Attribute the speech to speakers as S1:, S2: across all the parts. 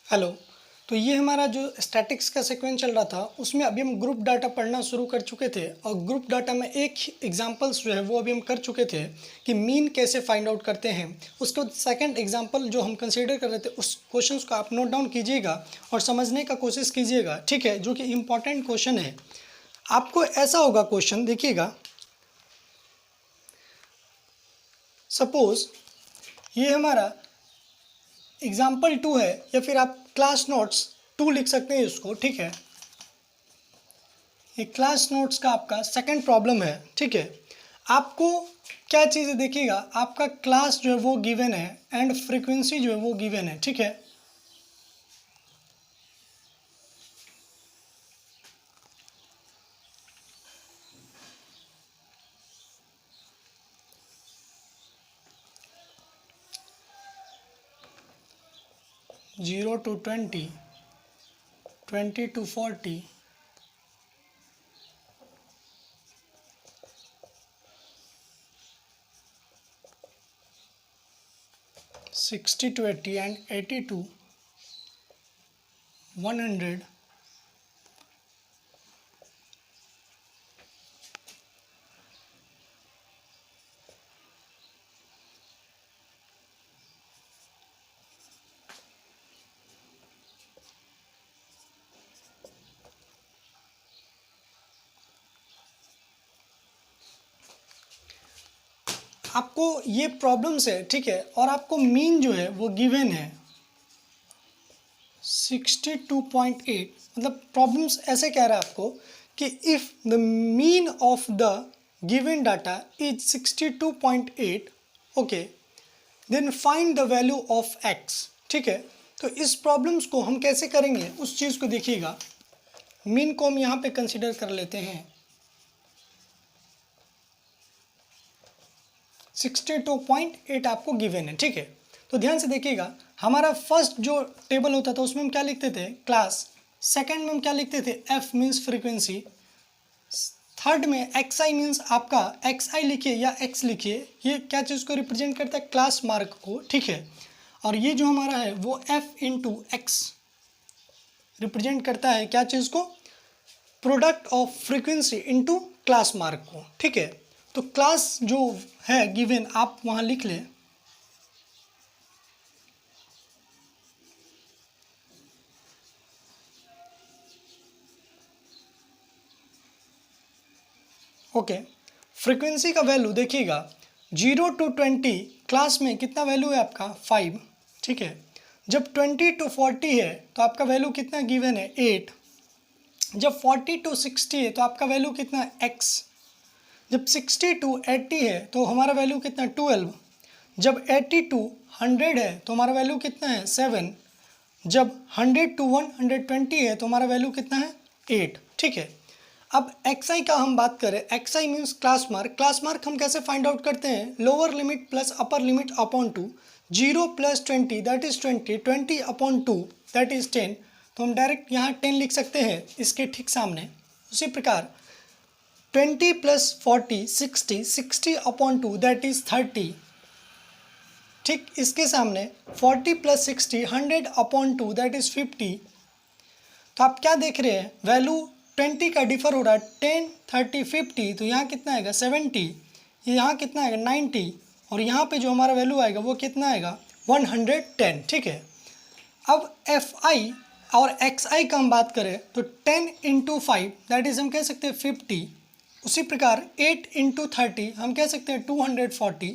S1: Hello. तो ये हमारा जो स्टैटिक्स का सीक्वेंस चल रहा था उसमें अभी हम ग्रुप डाटा पढ़ना शुरू कर चुके थे और ग्रुप डाटा में एक एग्जांपल्स जो है वो अभी हम कर चुके थे कि मीन कैसे फाइंड आउट करते हैं। उसके बाद सेकंड एग्जांपल जो हम कंसीडर कर रहे थे उस क्वेश्चंस को आप नोट डाउन कीजिएगा और समझने का कोशिश कीजिएगा, ठीक है, जो कि इम्पॉर्टेंट क्वेश्चन है। आपको ऐसा होगा क्वेश्चन, देखिएगा, सपोज ये हमारा एग्जाम्पल 2 है या फिर आप क्लास नोट्स 2 लिख सकते हैं इसको, ठीक है। ये क्लास नोट्स का आपका सेकंड प्रॉब्लम है, ठीक है। आपको क्या चीज़ देखिएगा, आपका क्लास जो है वो गिवन है एंड फ्रीक्वेंसी जो है वो गिवन है, ठीक है। Zero to 20, 20 to 40, 60 to 80 and 80 to 100। आपको ये प्रॉब्लम्स है, ठीक है, और आपको मीन जो है वो गिवन है 62.8। मतलब प्रॉब्लम्स ऐसे कह रहा है आपको कि if the mean of the given data is 62.8, okay, then find the value of X, ठीक है। तो इस प्रॉब्लम्स को हम कैसे करेंगे उस चीज़ को देखिएगा। मीन को हम यहाँ पे कंसिडर कर लेते हैं 62.8 आपको गिवन है, ठीक है। तो ध्यान से देखिएगा, हमारा फर्स्ट जो टेबल होता था उसमें हम क्या लिखते थे, क्लास। सेकंड में हम क्या लिखते थे, एफ मीन्स फ्रीक्वेंसी। थर्ड में एक्स आई मीन्स आपका एक्स आई लिखिए या एक्स लिखिए, ये क्या चीज़ को रिप्रेजेंट करता है, क्लास मार्क को, ठीक है। और ये जो हमारा है वो एफ इंटू एक्स रिप्रेजेंट करता है क्या चीज़ को, product of frequency into class mark को, ठीक है। तो क्लास जो है गिवन आप वहाँ लिख लें, ओके। फ्रीक्वेंसी का वैल्यू देखिएगा 0 to 20 क्लास में कितना वैल्यू है आपका 5, ठीक है। जब 20 to 40 है तो आपका वैल्यू कितना गिवन है 8। जब 40 to 60 है तो आपका वैल्यू कितना है x। जब 60 to 80 है तो हमारा वैल्यू कितना 12। जब 80 to 100 है तो हमारा वैल्यू कितना है 7। जब 100 to 120 है तो हमारा वैल्यू कितना है 8, ठीक है। अब एक्स आई का हम बात करें, x I means class mark. Class mark हम कैसे फाइंड आउट करते हैं, lower limit plus upper limit upon 2। 0 + 20 that is 20, 20 upon 2 that is 10। तो हम डायरेक्ट यहाँ 10 लिख सकते हैं इसके ठीक सामने। उसी प्रकार 20 + 40 60, 60 अपॉन 2 दैट इज 30। ठीक इसके सामने 40 + 60 100 अपॉन 2 दैट इज 50। तो आप क्या देख रहे हैं, वैल्यू 20 का डिफर हो रहा है 10 30 50। तो यहाँ कितना आएगा 70, यहाँ कितना आएगा 90 और यहाँ पे जो हमारा वैल्यू आएगा वो कितना आएगा 110, ठीक है। अब एफ आई और एक्स आई का हम बात करें तो 10 × 5 दैट इज हम कह सकते हैं 50। उसी प्रकार 8 × 30 हम कह सकते हैं 240।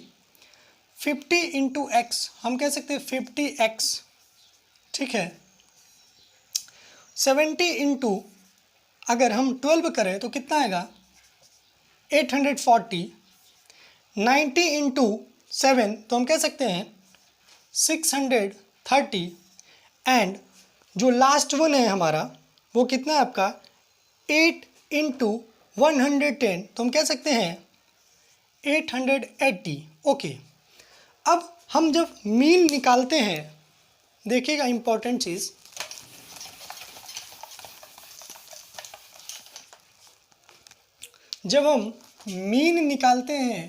S1: 50 × x हम कह सकते हैं 50x, ठीक है। 70 इंटू अगर हम 12 करें तो कितना आएगा 840। 90 इंटू 7 तो हम कह सकते हैं 630। एंड जो लास्ट वन है हमारा वो कितना है आपका 8 × 110 तो हम कह सकते हैं 880, ओके। अब हम जब मीन निकालते हैं, देखिएगा इंपॉर्टेंट चीज़, जब हम मीन निकालते हैं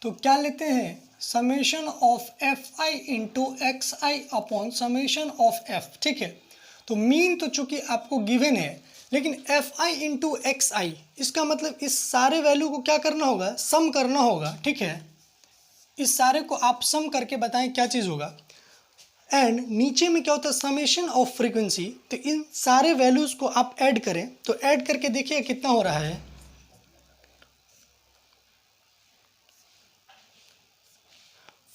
S1: तो क्या लेते हैं, summation of F I into x I upon summation of F, ठीक है। तो मीन तो चूंकि आपको गिवन है, लेकिन एफ आई इंटू एक्स आई, इसका मतलब इस सारे वैल्यू को क्या करना होगा, सम करना होगा, ठीक है। इस सारे को आप सम करके बताएं क्या चीज़ होगा। एंड नीचे में क्या होता है, समेशन ऑफ फ्रीक्वेंसी। तो इन सारे वैल्यूज़ को आप ऐड करें, तो ऐड करके देखिए कितना हो रहा है,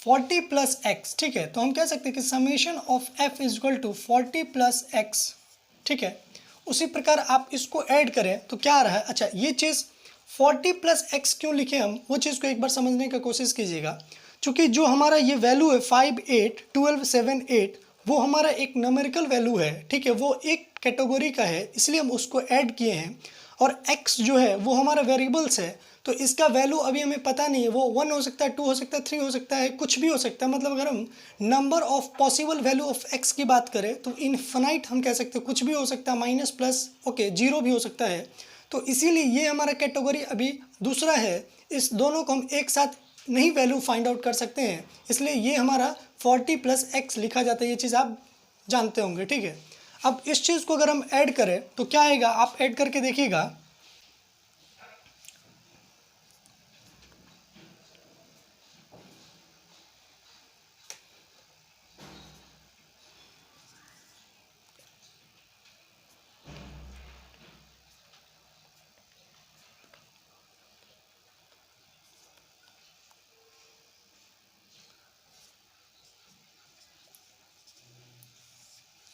S1: 40 प्लस एक्स, ठीक है। तो हम कह सकते हैं कि summation of F is equal to 40 plus X, ठीक है। उसी प्रकार आप इसको ऐड करें तो क्या आ रहा है, अच्छा ये चीज़ 40 प्लस एक्स क्यों लिखे हम, वो चीज़ को एक बार समझने की कोशिश कीजिएगा। क्योंकि जो हमारा ये वैल्यू है 5, 8, 12, 7, 8, वो हमारा एक न्यूमेरिकल वैल्यू है, ठीक है, वो एक कैटेगरी का है, इसलिए हम उसको ऐड किए हैं। और x जो है वो हमारा वेरिएबल्स है, तो इसका वैल्यू अभी हमें पता नहीं है, वो 1 हो सकता है, 2 हो सकता है, 3 हो सकता है, कुछ भी हो सकता है। मतलब अगर हम number of possible value of x की बात करें तो इनफाइनाइट हम कह सकते हैं, कुछ भी हो सकता है, माइनस प्लस ओके 0 भी हो सकता है। तो इसीलिए ये हमारा कैटेगरी अभी दूसरा है, इस दोनों को हम एक साथ नहीं वैल्यू फाइंड आउट कर सकते हैं, इसलिए ये हमारा 40 प्लस एक्स लिखा जाता है। ये चीज़ आप जानते होंगे, ठीक है। अब इस चीज़ को अगर हम ऐड करें तो क्या आएगा, आप ऐड करके देखिएगा,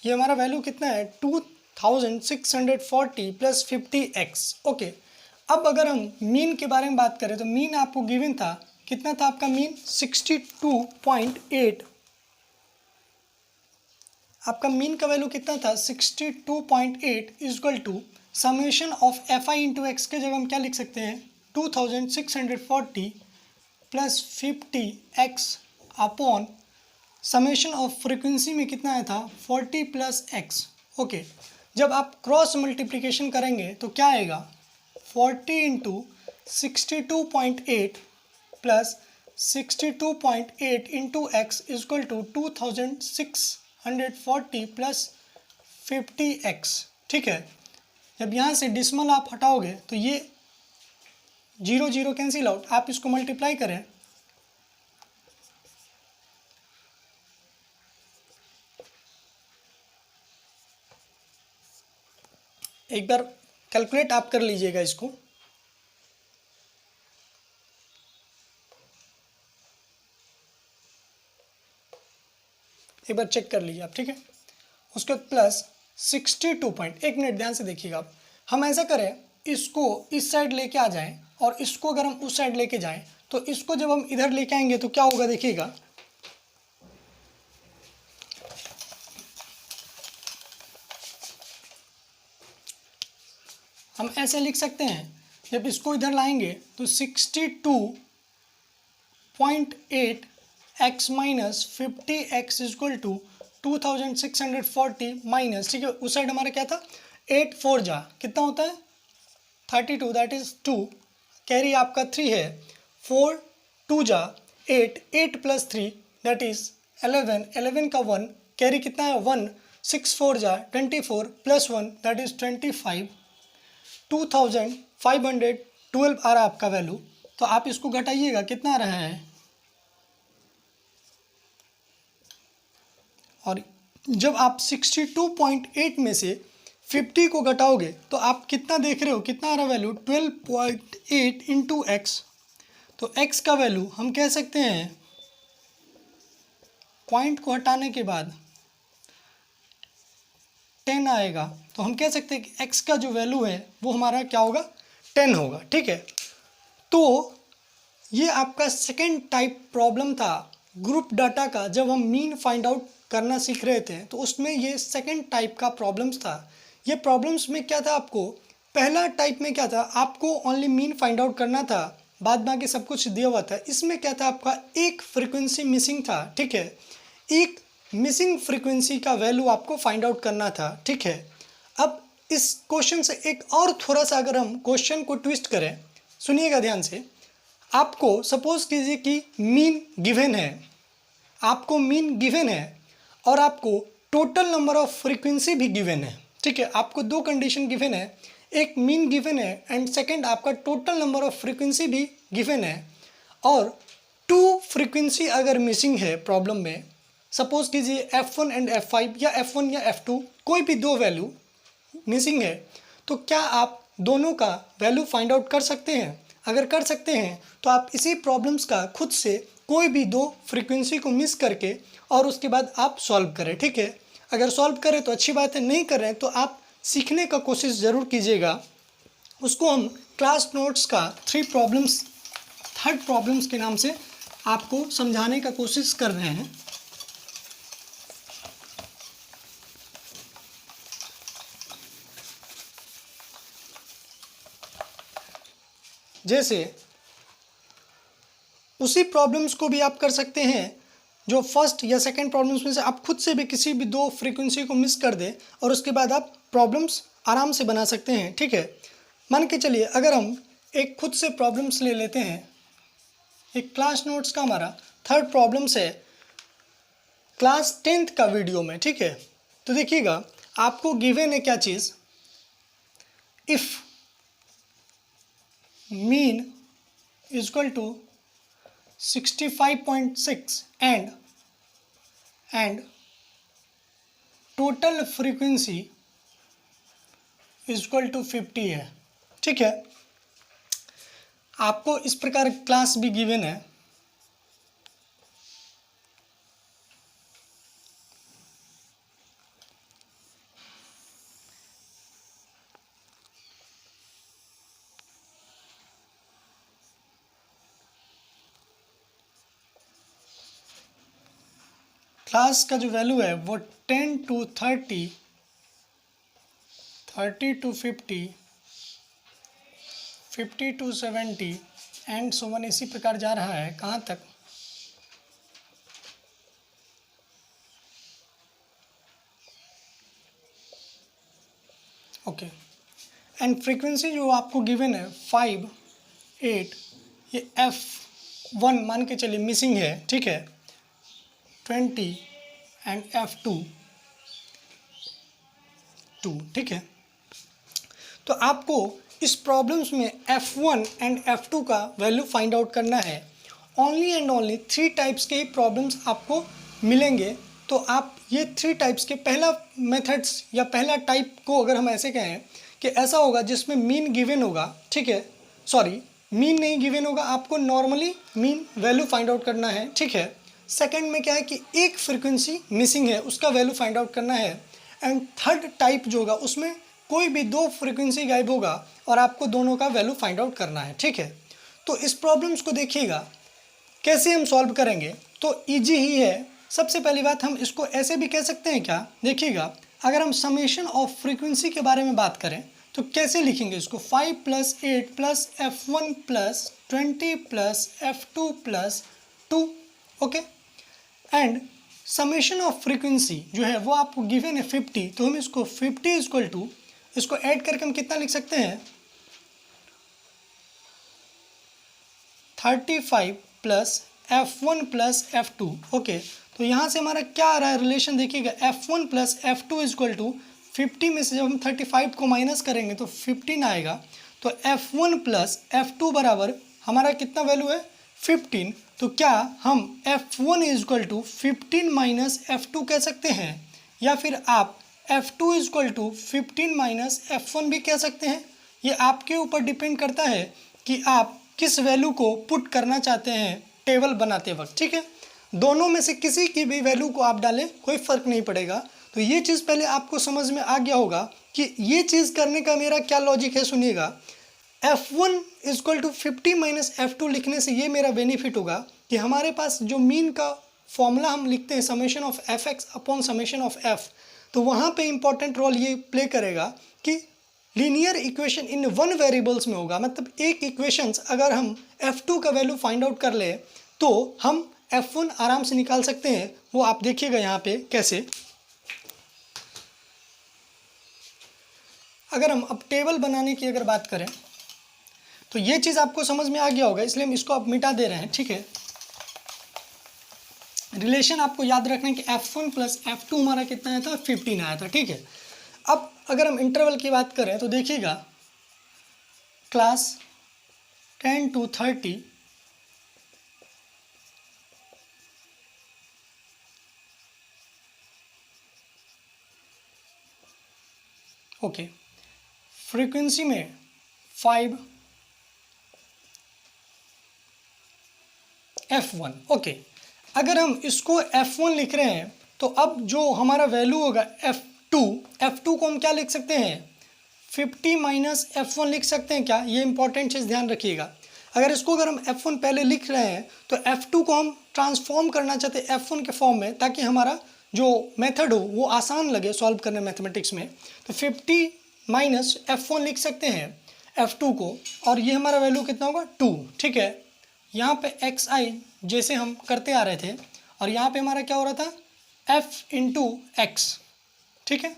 S1: ये हमारा वैल्यू कितना है 2640 प्लस 50x, ओके। अब अगर हम मीन के बारे में बात करें तो मीन आपको गिवन था, कितना था आपका मीन 62.8, आपका मीन का वैल्यू कितना था 62.8 equal to summation of F I into X के जगह हम क्या लिख सकते हैं 2640 plus 50x upon summation of frequency में कितना आया था 40 प्लस एक्स, ओके। जब आप क्रॉस मल्टीप्लिकेशन करेंगे तो क्या आएगा 40 into 62.8 plus 62.8 into X equal to 2640 plus 50x, ठीक है। जब यहाँ से डिसमल आप हटाओगे तो ये 0 0 कैंसिल आउट, आप इसको मल्टीप्लाई करें, एक बार कैलकुलेट आप कर लीजिएगा इसको, एक बार चेक कर लीजिए आप, ठीक है। उसके बाद प्लस 1 मिनट ध्यान से देखिएगा आप, हम ऐसा करें इसको इस साइड लेके आ जाएं और इसको अगर हम उस साइड लेके जाएं तो इसको जब हम इधर लेके आएंगे तो क्या होगा देखिएगा, हम ऐसे लिख सकते हैं, जब इसको इधर लाएंगे तो 62.8 x minus 50x equal to 2640 minus, ठीक है, उस साइड हमारा क्या था 8 4 जा कितना होता है 32, दैट इज 2, कैरी आपका 3 है, 4 2 जा 8, 8 प्लस 3 दैट इज 11, 11 का 1 कैरी कितना है 1, 6 4 जा 24 प्लस 1 दैट इज 25, 2512 आ रहा है आपका वैल्यू। तो आप इसको घटाइएगा कितना आ रहा है, और जब आप 62.8 में से 50 को घटाओगे तो आप कितना देख रहे हो, कितना आ रहा वैल्यू 12.8 इंटू एक्स। तो x का वैल्यू हम कह सकते हैं, पॉइंट को हटाने के बाद 10 आएगा, तो हम कह सकते हैं कि x का जो वैल्यू है वो हमारा क्या होगा 10 होगा, ठीक है। तो ये आपका सेकेंड टाइप प्रॉब्लम था ग्रुप डाटा का, जब हम मीन फाइंड आउट करना सीख रहे थे तो उसमें ये सेकेंड टाइप का प्रॉब्लम्स था। ये प्रॉब्लम्स में क्या था, आपको पहला टाइप में क्या था, आपको ओनली मीन फाइंड आउट करना था, बाद बाकी सब कुछ दिया हुआ था। इसमें क्या था, आपका एक फ्रीक्वेंसी मिसिंग था, ठीक है, एक मिसिंग फ्रीक्वेंसी का वैल्यू आपको फाइंड आउट करना था, ठीक है। अब इस क्वेश्चन से एक और थोड़ा सा अगर हम क्वेश्चन को ट्विस्ट करें, सुनिएगा ध्यान से, आपको सपोज कीजिए कि मीन गिवन है, आपको मीन गिवन है और आपको टोटल नंबर ऑफ फ्रीक्वेंसी भी गिवन है, ठीक है। आपको दो कंडीशन गिवन है, एक मीन गिवन है एंड सेकंड आपका टोटल नंबर ऑफ फ्रीक्वेंसी भी गिवन है, और टू फ्रीक्वेंसी अगर मिसिंग है प्रॉब्लम में, सपोज कीजिए F1 एंड F5 या F1 या F2 कोई भी दो वैल्यू मिसिंग है, तो क्या आप दोनों का वैल्यू फाइंड आउट कर सकते हैं? अगर कर सकते हैं तो आप इसी प्रॉब्लम्स का खुद से कोई भी दो फ्रीक्वेंसी को मिस करके और उसके बाद आप सॉल्व करें, ठीक है। अगर सॉल्व करें तो अच्छी बात है, नहीं कर रहे हैं तो आप सीखने का कोशिश ज़रूर कीजिएगा। उसको हम क्लास नोट्स का थर्ड प्रॉब्लम्स के नाम से आपको समझाने का कोशिश कर रहे हैं। जैसे उसी प्रॉब्लम्स को भी आप कर सकते हैं जो फर्स्ट या सेकंड प्रॉब्लम्स में से आप खुद से भी किसी भी दो फ्रीक्वेंसी को मिस कर दें और उसके बाद आप प्रॉब्लम्स आराम से बना सकते हैं, ठीक है। मान के चलिए अगर हम एक खुद से प्रॉब्लम्स ले लेते हैं, एक क्लास नोट्स का हमारा थर्ड प्रॉब्लम्स है क्लास 10th का वीडियो में, ठीक है। तो देखिएगा आपको गिवन है क्या चीज़, if mean is equal to 65.6 and total frequency is equal to 50 है, ठीक है। आपको इस प्रकार क्लास भी गिवन है, क्लास का जो वैल्यू है वो 10 to 30, 30 to 50, 50 to 70 and so one इसी प्रकार जा रहा है। कहाँ तक? ओके। एंड फ्रीक्वेंसी जो आपको गिवन है 5, 8, ये F1 मान के चलिए मिसिंग है, ठीक है, 20 एंड F2 2, ठीक है। तो आपको इस प्रॉब्लम्स में F1 एंड F2 का वैल्यू फाइंड आउट करना है। ओनली एंड ओनली 3 टाइप्स के प्रॉब्लम्स आपको मिलेंगे। तो आप ये 3 टाइप्स के पहला मेथड्स या पहला टाइप को अगर हम ऐसे कहें कि ऐसा होगा जिसमें मीन गिवन होगा, ठीक है, सॉरी मीन नहीं गिवन होगा, आपको normally mean value find out करना है, ठीक है। सेकंड में क्या है कि एक फ्रीक्वेंसी मिसिंग है, उसका वैल्यू फाइंड आउट करना है। एंड थर्ड टाइप जो होगा उसमें कोई भी दो फ्रीक्वेंसी गायब होगा और आपको दोनों का वैल्यू फाइंड आउट करना है, ठीक है। तो इस प्रॉब्लम्स को देखिएगा कैसे हम सॉल्व करेंगे, तो ईजी ही है। सबसे पहली बात हम इसको ऐसे भी कह सकते हैं क्या, देखिएगा अगर हम समेशन ऑफ फ्रीक्वेंसी के बारे में बात करें तो कैसे लिखेंगे इसको, 5 + 8 + F1 + 20 + F2 + 2, okay. And summation of frequency जो है वो आपको गिवन है 50, तो हम इसको 50 = इसको ऐड करके हम कितना लिख सकते हैं, 35 + F1 + F2, ओके। तो यहाँ से हमारा क्या आ रहा है रिलेशन, देखिएगा F1 + F2 = 50 में से जब हम 35 को माइनस करेंगे तो 15 आएगा। तो F1 + F2 बराबर हमारा कितना वैल्यू है, 15। तो क्या हम F1 = 15 - F2 कह सकते हैं, या फिर आप F2 = 15 - F1 भी कह सकते हैं। ये आपके ऊपर डिपेंड करता है कि आप किस वैल्यू को पुट करना चाहते हैं टेबल बनाते वक्त, ठीक है। दोनों में से किसी की भी वैल्यू को आप डालें कोई फ़र्क नहीं पड़ेगा। तो ये चीज़ पहले आपको समझ में आ गया होगा कि ये चीज़ करने का मेरा क्या लॉजिक है। सुनिएगा, F1 = 50 - F2 लिखने से ये मेरा बेनिफिट होगा कि हमारे पास जो मीन का फॉर्मूला हम लिखते हैं summation of Fx upon summation of F, तो वहाँ पे इंपॉर्टेंट रोल ये प्ले करेगा कि linear equation in one variables में होगा। मतलब एक इक्वेशंस अगर हम F2 का वैल्यू फाइंड आउट कर ले तो हम F1 आराम से निकाल सकते हैं। वो आप देखिएगा यहाँ पे कैसे। अगर हम अब टेबल बनाने की अगर बात करें तो ये चीज़ आपको समझ में आ गया होगा, इसलिए हम इसको अब मिटा दे रहे हैं, ठीक है। रिलेशन आपको याद रखना है कि F1 प्लस F2 हमारा कितना आया था, 15 आया था, ठीक है। अब अगर हम इंटरवल की बात करें तो देखिएगा क्लास 10 to 30 ओके, फ्रीक्वेंसी में 5 F1 ओके। अगर हम इसको F1 लिख रहे हैं तो अब जो हमारा वैल्यू होगा F2 को हम क्या लिख सकते हैं, 50 माइनस F1 लिख सकते हैं क्या, ये इंपॉर्टेंट चीज़ ध्यान रखिएगा। अगर हम F1 पहले लिख रहे हैं तो F2 को हम ट्रांसफॉर्म करना चाहते हैं F1 के फॉर्म में, ताकि हमारा जो मेथड हो वो आसान लगे सॉल्व करने मैथमेटिक्स में। तो 50 माइनस F1 लिख सकते हैं F2 को, और ये हमारा वैल्यू कितना होगा 2, ठीक है। यहाँ पे xi जैसे हम करते आ रहे थे, और यहाँ पे हमारा क्या हो रहा था, f इंटू एक्स, ठीक है।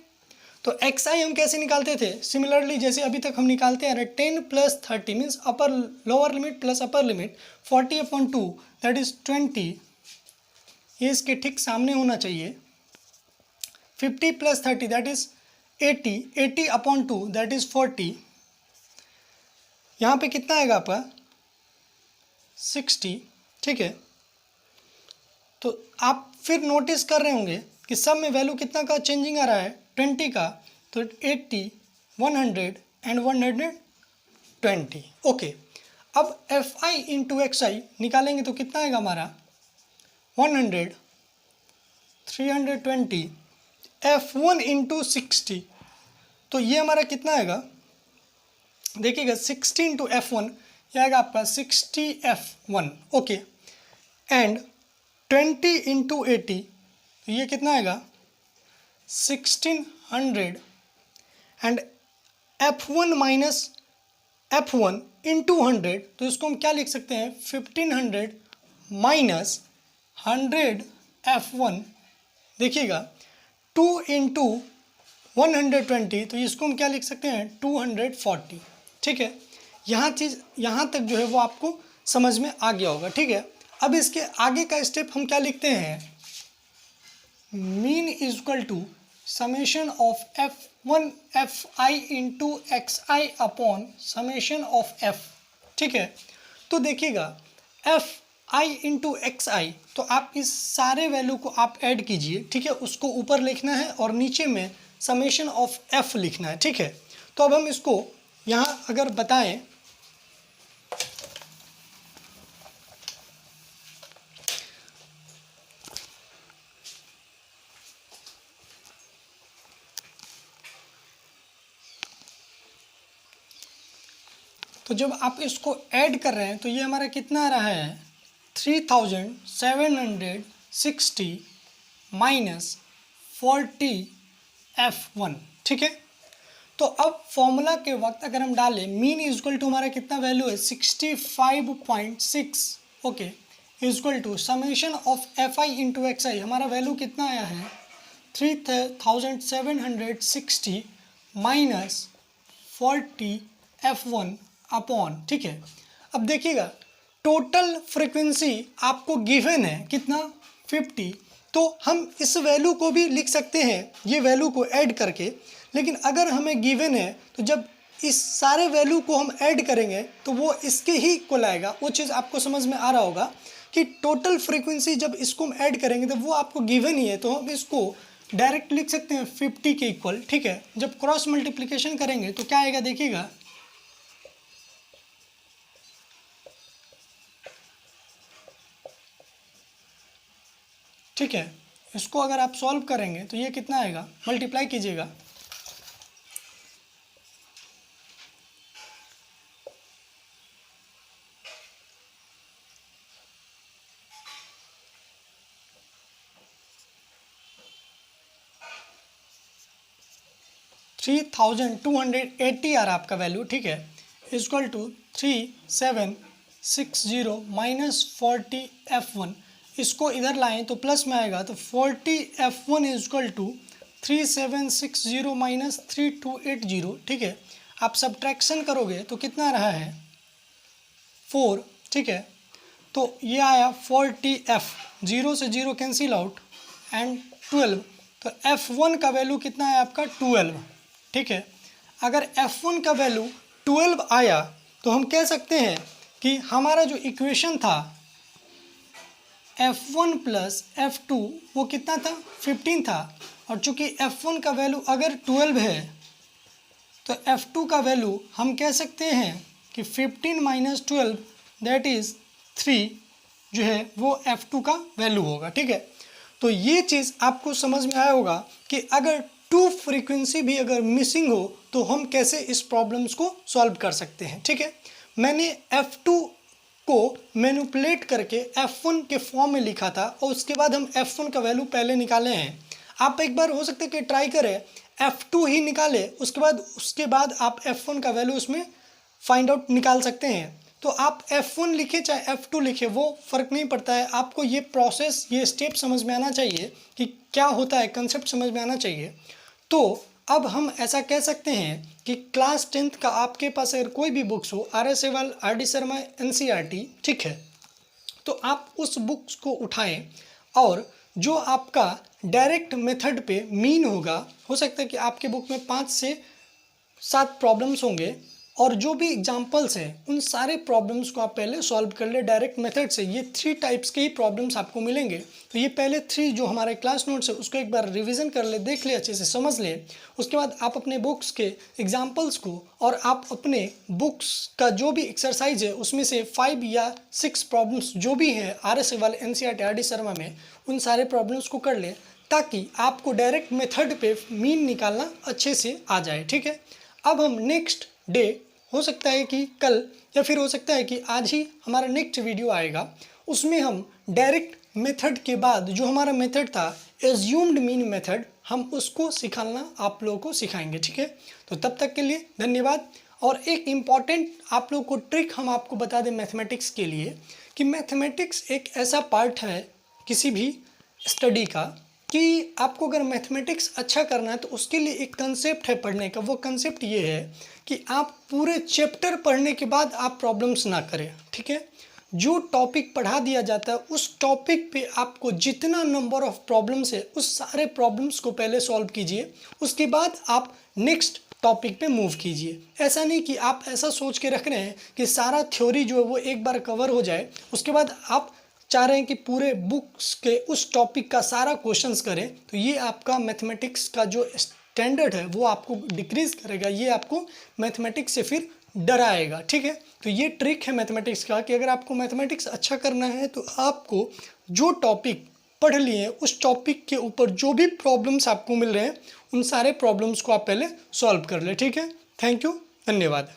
S1: तो xi हम कैसे निकालते थे, सिमिलरली जैसे अभी तक हम निकालते आ रहे, 10 plus 30 means upper lower limit plus upper limit, 40/2 that is 20, ये इसके ठीक सामने होना चाहिए। 50 plus 30 that is 80, 80/2 that is 40, यहाँ पे कितना आएगा आपका 60, ठीक है। तो आप फिर नोटिस कर रहे होंगे कि सब में वैल्यू कितना का चेंजिंग आ रहा है, 20 का, तो 80, 100 एंड 120, ओके। अब fi इंटू xi निकालेंगे तो कितना आएगा हमारा 100, 320, f1 इंटू 60, तो ये हमारा कितना आएगा, देखिएगा 60 इंटू f1, ये आएगा आपका 60f1, ओके। एंड 20 इंटू 80, तो ये कितना आएगा 1600, and f1 minus f1 into 100, तो इसको हम क्या लिख सकते हैं, 1500 माइनस 100 f1, देखिएगा 2 इंटू 120, तो इसको हम क्या लिख सकते हैं 240, ठीक है। यहाँ तक जो है वो आपको समझ में आ गया होगा, ठीक है। अब इसके आगे का स्टेप हम क्या लिखते हैं, mean is equal to summation of f1 fi into xi upon summation of f, ठीक है। तो देखिएगा fi इंटू xi, तो आप इस सारे वैल्यू को आप ऐड कीजिए, ठीक है, उसको ऊपर लिखना है और नीचे में समेशन ऑफ f लिखना है, ठीक है। तो अब हम इसको यहाँ अगर बताएं, तो जब आप इसको ऐड कर रहे हैं तो ये हमारा कितना आ रहा है 3760 माइनस 40f1, ठीक है। तो अब फॉर्मूला के वक्त अगर हम डालें मीन इज इक्वल टू हमारा कितना वैल्यू है 65.6, okay, is equal to summation of fi into xi, हमारा वैल्यू कितना आया है 3760 माइनस 40f1 अपॉन, ठीक है। अब देखिएगा टोटल फ्रीक्वेंसी आपको गिवन है कितना 50, तो हम इस वैल्यू को भी लिख सकते हैं ये वैल्यू को ऐड करके, लेकिन अगर हमें गिवन है तो जब इस सारे वैल्यू को हम ऐड करेंगे तो वो इसके ही इक्वल आएगा। वो चीज़ आपको समझ में आ रहा होगा कि टोटल फ्रीक्वेंसी जब इसको हम ऐड करेंगे तो वो आपको गिवन ही है, तो हम इसको डायरेक्ट लिख सकते हैं 50 के इक्वल, ठीक है। जब क्रॉस मल्टीप्लिकेशन करेंगे तो क्या आएगा, देखिएगा ठीक है। इसको अगर आप सॉल्व करेंगे तो ये कितना आएगा, मल्टीप्लाई कीजिएगा, $3280 आ रहा आपका वैल्यू, ठीक है, इक्वल टू 3760 माइनस 40f1, इसको इधर लाएं तो प्लस में आएगा, तो 40f1 is equal to 3760 minus 3280, ठीक है। आप सब्ट्रैक्शन करोगे तो कितना रहा है 4, ठीक है। तो ये आया 40F, 0 से 0 कैंसिल आउट एंड 12, तो F1 का वैल्यू कितना है आपका 12, ठीक है। अगर F1 का वैल्यू 12 आया तो हम कह सकते हैं कि हमारा जो इक्वेशन था F1 प्लस F2 वो कितना था 15 था, और चूंकि F1 का वैल्यू अगर 12 है तो F2 का वैल्यू हम कह सकते हैं कि 15 माइनस 12 दैट इज़ 3 जो है वो F2 का वैल्यू होगा, ठीक है। तो ये चीज़ आपको समझ में आया होगा कि अगर 2 फ्रीक्वेंसी भी अगर मिसिंग हो तो हम कैसे इस प्रॉब्लम्स को सॉल्व कर सकते हैं, ठीक है। मैंने F2 को मैनिपुलेट करके F1 के फॉर्म में लिखा था और उसके बाद हम F1 का वैल्यू पहले निकाले हैं। आप एक बार हो सकता है कि ट्राई करें F2 ही निकाले, उसके बाद आप F1 का वैल्यू उसमें फाइंड आउट निकाल सकते हैं। तो आप F1 लिखे चाहे F2 लिखे वो फ़र्क नहीं पड़ता है, आपको ये प्रोसेस ये स्टेप समझ में आना चाहिए कि क्या होता है, कंसेप्ट समझ में आना चाहिए। तो अब हम ऐसा कह सकते हैं कि क्लास 10th का आपके पास अगर कोई भी बुक्स हो, RS Aval, RD Sharma, NCERT, ठीक है, तो आप उस बुक्स को उठाएं और जो आपका डायरेक्ट मेथड पे मीन होगा, हो सकता है कि आपके बुक में 5 से 7 प्रॉब्लम्स होंगे और जो भी एग्जांपल्स हैं उन सारे प्रॉब्लम्स को आप पहले सॉल्व कर ले डायरेक्ट मेथड से। ये 3 टाइप्स के ही प्रॉब्लम्स आपको मिलेंगे। तो ये पहले 3 जो हमारे क्लास नोट्स है उसको एक बार रिवीजन कर ले, देख ले, अच्छे से समझ ले। उसके बाद आप अपने बुक्स के एग्जाम्पल्स को और आप अपने बुक्स का जो भी एक्सरसाइज है उसमें से 5 या 6 प्रॉब्लम्स जो भी हैं RS Aval, NCERT, RD Sharma में, उन सारे प्रॉब्लम्स को कर ले ताकि आपको डायरेक्ट मेथड पे मीन निकालना अच्छे से आ जाए, ठीक है। अब हम नेक्स्ट डे, हो सकता है कि कल या फिर हो सकता है कि आज ही हमारा नेक्स्ट वीडियो आएगा, उसमें हम डायरेक्ट मेथड के बाद जो हमारा मेथड था एज्यूम्ड मीन मेथड, हम उसको सिखाना आप लोगों को सिखाएंगे, ठीक है। तो तब तक के लिए धन्यवाद। और एक इम्पॉर्टेंट आप लोग को ट्रिक हम आपको बता दें मैथमेटिक्स के लिए कि मैथमेटिक्स एक ऐसा पार्ट है किसी भी स्टडी का कि आपको अगर मैथमेटिक्स अच्छा करना है तो उसके लिए एक कंसेप्ट है पढ़ने का। वो कंसेप्ट ये है कि आप पूरे चैप्टर पढ़ने के बाद आप प्रॉब्लम्स ना करें, ठीक है। जो टॉपिक पढ़ा दिया जाता है उस टॉपिक पे आपको जितना नंबर ऑफ प्रॉब्लम्स है उस सारे प्रॉब्लम्स को पहले सॉल्व कीजिए, उसके बाद आप नेक्स्ट टॉपिक पे मूव कीजिए। ऐसा नहीं कि आप ऐसा सोच के रख रहे हैं कि सारा थ्योरी जो है वो एक बार कवर हो जाए, उसके बाद आप चाह रहे हैं कि पूरे बुक्स के उस टॉपिक का सारा क्वेश्चंस करें, तो ये आपका मैथमेटिक्स का जो स्टैंडर्ड है वो आपको डिक्रीज़ करेगा, ये आपको मैथमेटिक्स से फिर डराएगा, ठीक है। तो ये ट्रिक है मैथमेटिक्स का कि अगर आपको मैथमेटिक्स अच्छा करना है तो आपको जो टॉपिक पढ़ लिए उस टॉपिक के ऊपर जो भी प्रॉब्लम्स आपको मिल रहे हैं उन सारे प्रॉब्लम्स को आप पहले सॉल्व कर ले, ठीक है। थैंक यू, धन्यवाद।